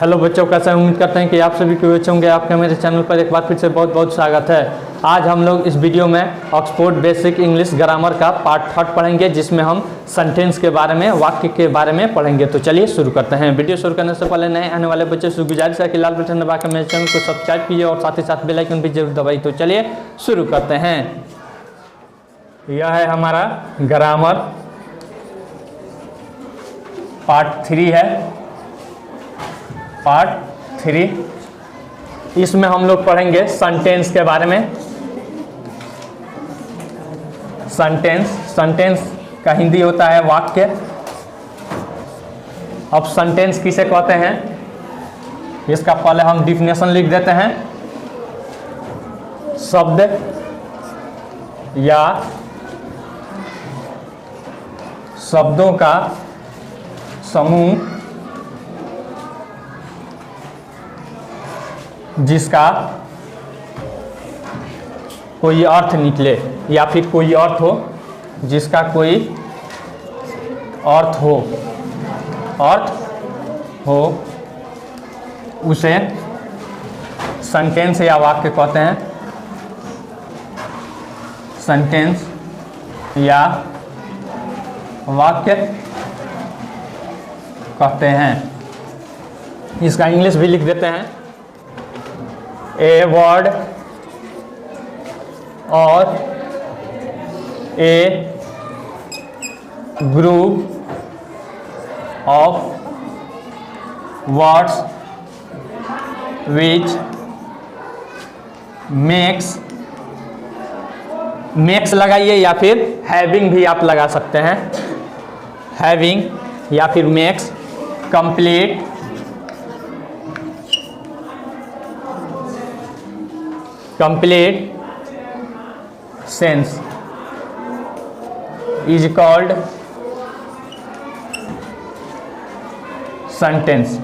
Hello बच्चों, कैसे उम्मीद करते हैं कि आप सभी को अच्छे होंगे। आपके मेरे चैनल पर एक बार फिर से बहुत बहुत स्वागत है। आज हम लोग इस वीडियो में ऑक्सफोर्ड बेसिक इंग्लिश ग्रामर का पार्ट 3 पढ़ेंगे, जिसमें हम सेंटेंस के बारे में, वाक्य के बारे में पढ़ेंगे। तो चलिए शुरू करते हैं। वीडियो शुरू करने से पहले नए आने वाले बच्चे से गुजारिश है कि लाल बटन दबा कर मेरे चैनल को सब्सक्राइब कीजिए और साथ ही साथ बेल आइकन भी जरूर दबाइए। तो चलिए शुरू करते हैं। यह है हमारा ग्रामर पार्ट 3 है, पार्ट 3। इसमें हम लोग पढ़ेंगे सेंटेंस के बारे में। सेंटेंस का हिंदी होता है वाक्य। अब सेंटेंस किसे कहते हैं, इसका पहले हम डिफिनेशन लिख देते हैं। शब्द या शब्दों का समूह जिसका कोई अर्थ निकले, या फिर कोई अर्थ हो जिसका कोई अर्थ हो उसे सेंटेंस या वाक्य कहते हैं। सेंटेंस या वाक्य कहते हैं। इसका इंग्लिश भी लिख देते हैं। ए वर्ड और a group of words which makes लगाइए, या फिर हैविंग भी आप लगा सकते हैं। हैविंग या फिर makes complete sense is called sentence.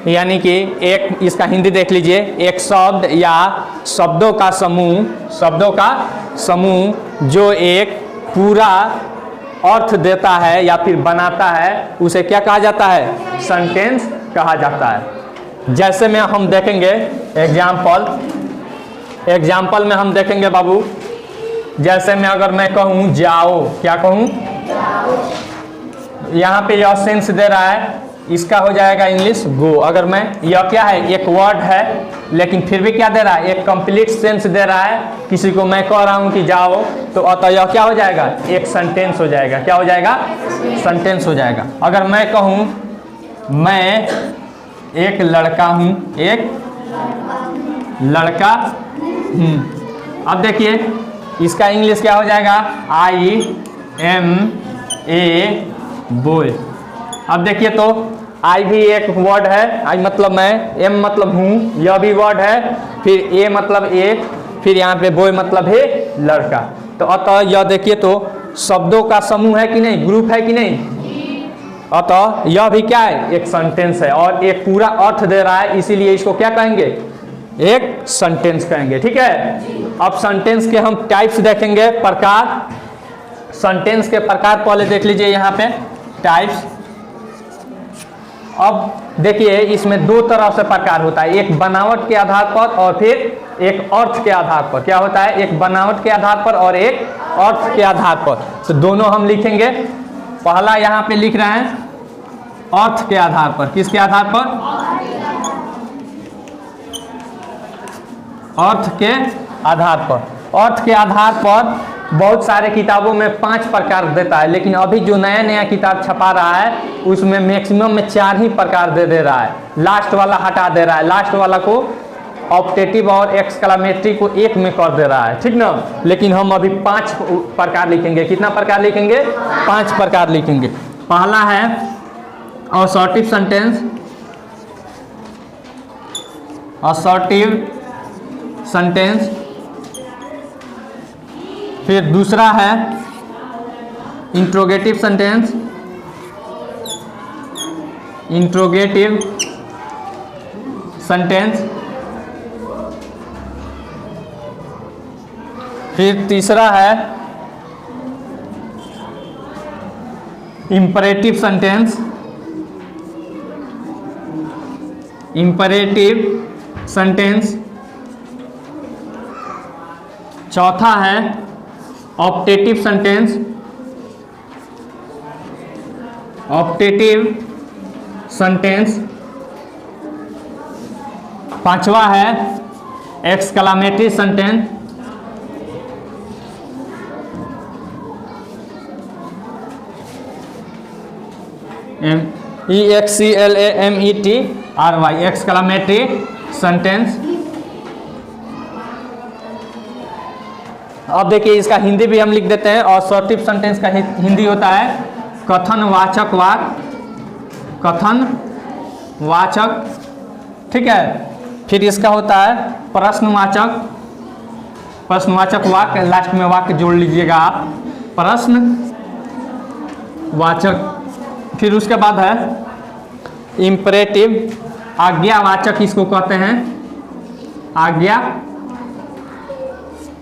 यानी कि एक, इसका हिंदी देख लीजिए, एक शब्द या शब्दों का समूह जो एक पूरा अर्थ देता है या फिर बनाता है, उसे क्या कहा जाता है? सेंटेंस कहा जाता है। जैसे में हम देखेंगे एग्जाम्पल में हम देखेंगे बाबू। जैसे में अगर मैं कहूँ जाओ, क्या कहूँ? यहाँ पे यह सेंस दे रहा है, इसका हो जाएगा इंग्लिश गो। अगर मैं, यह क्या है? एक वर्ड है, लेकिन फिर भी क्या दे रहा है? एक कंप्लीट सेंस दे रहा है। किसी को मैं कह रहा हूँ कि जाओ, तो अतः यह क्या हो जाएगा? एक सेंटेंस हो जाएगा। क्या हो जाएगा? सेंटेंस हो जाएगा। अगर मैं कहूँ मैं एक लड़का हूँ, अब देखिए इसका इंग्लिश क्या हो जाएगा? I am a boy. अब देखिए तो आई भी एक वर्ड है, आई मतलब मैं, एम मतलब हूँ, यह भी वर्ड है, फिर ए मतलब एक, फिर यहाँ पे बॉय मतलब है लड़का। तो अतः यह देखिए तो शब्दों का समूह है कि नहीं, ग्रुप है कि नहीं? अतः यह भी क्या है? एक सेंटेंस है और एक पूरा अर्थ दे रहा है, इसीलिए इसको क्या कहेंगे? एक सेंटेंस कहेंगे। ठीक है। अब सेंटेंस के हम टाइप्स देखेंगे, प्रकार। सेंटेंस के प्रकार पहले देख लीजिए यहाँ पे टाइप्स। अब देखिए इसमें दो तरह से प्रकार होता है, एक बनावट के आधार पर और फिर एक अर्थ के आधार पर। क्या होता है? एक बनावट के आधार पर और एक अर्थ के आधार पर। तो दोनों हम लिखेंगे। पहला यहाँ पे लिख रहे हैं अर्थ के आधार पर। किसके आधार पर? अर्थ के आधार पर। अर्थ के आधार पर बहुत सारे किताबों में 5 प्रकार देता है, लेकिन अभी जो नया किताब छपा रहा है उसमें मैक्सिमम में 4 ही प्रकार दे रहा है। लास्ट वाला हटा दे रहा है, लास्ट वाला को ऑप्टेटिव और एक्सक्लेमेटरी को एक में कर दे रहा है। ठीक ना। लेकिन हम अभी 5 प्रकार लिखेंगे। कितना प्रकार लिखेंगे? 5 प्रकार लिखेंगे। पहला है असर्टिव सेंटेंस, फिर दूसरा है इंट्रोगेटिव सेंटेंस, फिर तीसरा है इंपरेटिव सेंटेंस, इंपरेटिव सेंटेंस। चौथा है ऑप्टेटिव सेंटेंस, ऑप्टेटिव सेंटेंस। पांचवा है exclamatory sentence, EXCLAMETRY, exclamatory sentence. अब देखिए इसका हिंदी भी हम लिख देते हैं। और असर्टिव सेंटेंस का हिंदी होता है कथनवाचक वाक्य, कथनवाचक, ठीक है। फिर इसका होता है प्रश्नवाचक, प्रश्नवाचक वाक्य, लास्ट में वाक्य जोड़ लीजिएगा आप, प्रश्नवाचक। फिर उसके बाद है इंपरेटिव, आज्ञावाचक इसको कहते हैं,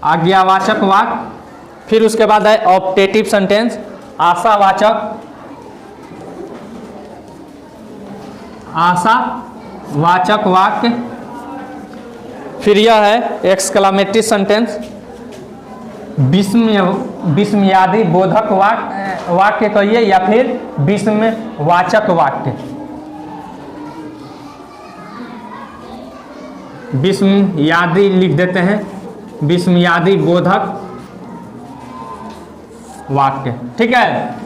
आज्ञावाचक वाक्य। फिर उसके बाद है ऑप्टेटिव सेंटेंस, आशावाचक, आशावाचक वाक्य। फिर यह है एक्सक्लामेटरी सेंटेंस, विस्मयादि बोधक वाक्य कहिए या फिर विस्मयवाचक वाक्य, विस्मयादि लिख देते हैं, विस्मयादि बोधक वाक्य, ठीक है।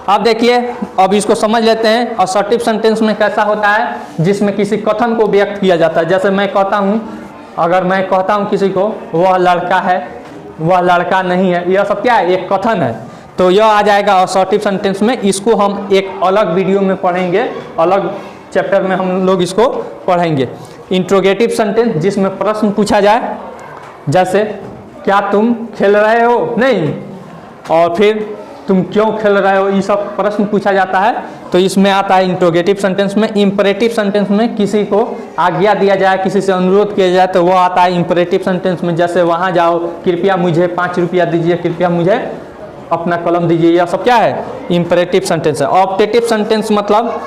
अब देखिए, अब इसको समझ लेते हैं। असर्टिव सेंटेंस में कैसा होता है, जिसमें किसी कथन को व्यक्त किया जाता है। जैसे मैं कहता हूँ, अगर मैं कहता हूँ किसी को वह लड़का है, वह लड़का नहीं है, यह सब क्या है, एक कथन है। तो यह आ जाएगा असर्टिव सेंटेंस में। इसको हम एक अलग वीडियो में पढ़ेंगे, अलग चैप्टर में हम लोग इसको पढ़ेंगे। इंट्रोगेटिव सेंटेंस, जिसमें प्रश्न पूछा जाए, जैसे क्या तुम खेल रहे हो, नहीं, और फिर तुम क्यों खेल रहे हो, ये सब प्रश्न पूछा जाता है। तो इसमें आता है इंट्रोगेटिव सेंटेंस में। इंपरेटिव सेंटेंस में किसी को आज्ञा दिया जाए, किसी से अनुरोध किया जाए, तो वो आता है इंपरेटिव सेंटेंस में। जैसे वहाँ जाओ, कृपया मुझे 5 रुपया दीजिए, कृपया मुझे अपना कलम दीजिए, यह सब क्या है, इंपरेटिव सेंटेंस है। ऑप्टेटिव सेंटेंस मतलब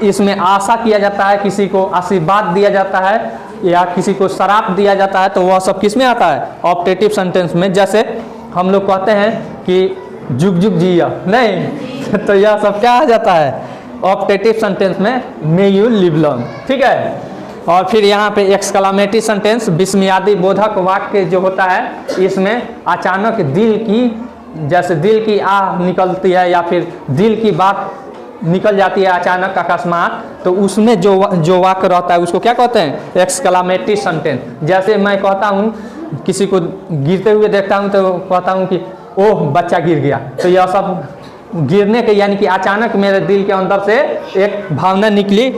इसमें आशा किया जाता है, किसी को आशीर्वाद दिया जाता है या किसी को श्राप दिया जाता है, तो वह सब किस में आता है, ऑप्टेटिव सेंटेंस में। जैसे हम लोग कहते हैं कि जुग जुग जिया, नहीं तो यह सब क्या आ जाता है, ऑप्टेटिव सेंटेंस में, मे यू लिव लॉन्ग, ठीक है। और फिर यहाँ पे एक्सक्लामेटरी सेंटेंस, विस्मयादि बोधक वाक्य जो होता है, इसमें अचानक दिल की, जैसे दिल की आह निकलती है या फिर दिल की बात निकल जाती है अचानक अकस्मात, तो उसमें जो वाक्य रहता है उसको क्या कहते हैं, एक्सक्लामेटरी सेंटेंस। जैसे मैं कहता हूँ, किसी को गिरते हुए देखता हूँ तो कहता हूँ कि ओह बच्चा गिर गया, तो यह सब गिरने के, यानी कि अचानक मेरे दिल के अंदर से एक भावना निकली,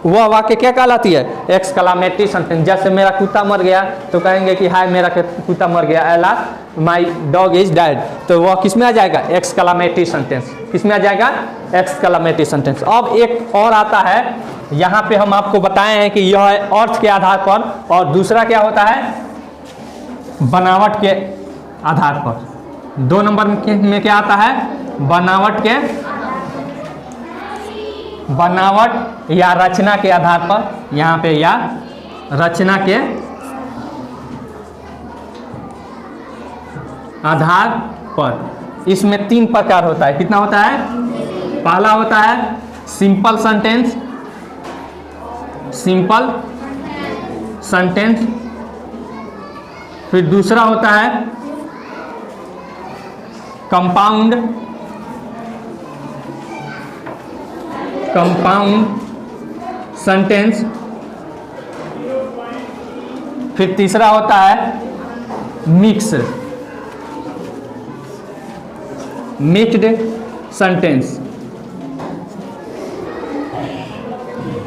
वह वाक्य क्या कहलाती है, एक्सक्लामेटरी सेंटेंस। जैसे मेरा कुत्ता मर गया तो कहेंगे कि हाय मेरा कुत्ता मर गया, एला माई डॉग इज डेड, तो वह किस में आ जाएगा, एक्सक्लामेटरी सेंटेंस। किस में आ जाएगा, एक्सक्लामेटरी सेंटेंस। अब एक और आता है, यहाँ पे हम आपको बताए हैं कि यह है अर्थ के आधार पर, और दूसरा क्या होता है, बनावट के आधार पर। 2 नंबर में क्या आता है, बनावट या रचना के आधार पर, यहाँ पे या रचना के आधार पर। इसमें 3 प्रकार होता है। कितना होता है, पहला होता है सिंपल सेंटेंस, सिंपल सेंटेंस। फिर दूसरा होता है कंपाउंड सेंटेंस। फिर तीसरा होता है मिक्स्ड सेंटेंस,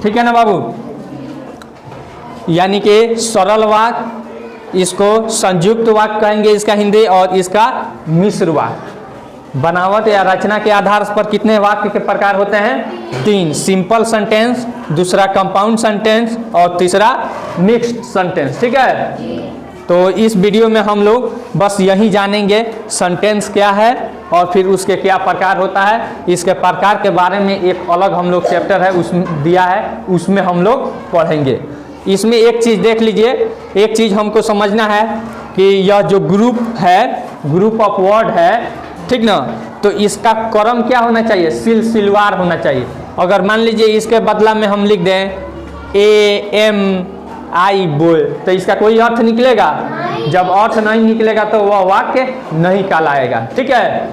ठीक है ना बाबू। यानी कि सरल वाक्य, इसको संयुक्त वाक्य कहेंगे इसका हिंदी, और इसका मिश्र वाक्य। बनावट या रचना के आधार पर कितने वाक्य के प्रकार होते हैं, 3, सिंपल सेंटेंस, दूसरा कंपाउंड सेंटेंस, और तीसरा मिक्स्ड सेंटेंस, ठीक है। तो इस वीडियो में हम लोग बस यही जानेंगे सेंटेंस क्या है, और फिर उसके क्या प्रकार होता है, इसके प्रकार के बारे में एक अलग हम लोग चैप्टर है उसमें दिया है, उसमें हम लोग पढ़ेंगे। इसमें एक चीज़ देख लीजिए, एक चीज़ हमको समझना है कि यह जो ग्रुप है, ग्रुप ऑफ वर्ड है, ठीक ना, तो इसका क्रम क्या होना चाहिए, सिलसिलवार होना चाहिए। अगर मान लीजिए इसके बदला में हम लिख दें AMI बोल, तो इसका कोई अर्थ निकलेगा? जब अर्थ नहीं निकलेगा तो वह वाक्य नहीं कहलाएगा। ठीक है,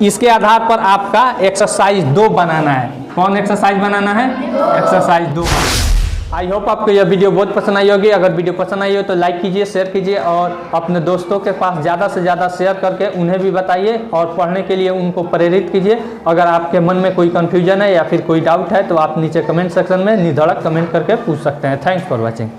इसके आधार पर आपका एक्सरसाइज 2 बनाना है। कौन एक्सरसाइज बनाना है? एक्सरसाइज 2। आई होप आपको यह वीडियो बहुत पसंद आई होगी। अगर वीडियो पसंद आई हो तो लाइक कीजिए, शेयर कीजिए और अपने दोस्तों के पास ज़्यादा से ज़्यादा शेयर करके उन्हें भी बताइए और पढ़ने के लिए उनको प्रेरित कीजिए। अगर आपके मन में कोई कन्फ्यूजन है या फिर कोई डाउट है तो आप नीचे कमेंट सेक्शन में निधड़क कमेंट करके पूछ सकते हैं। Thanks for watching.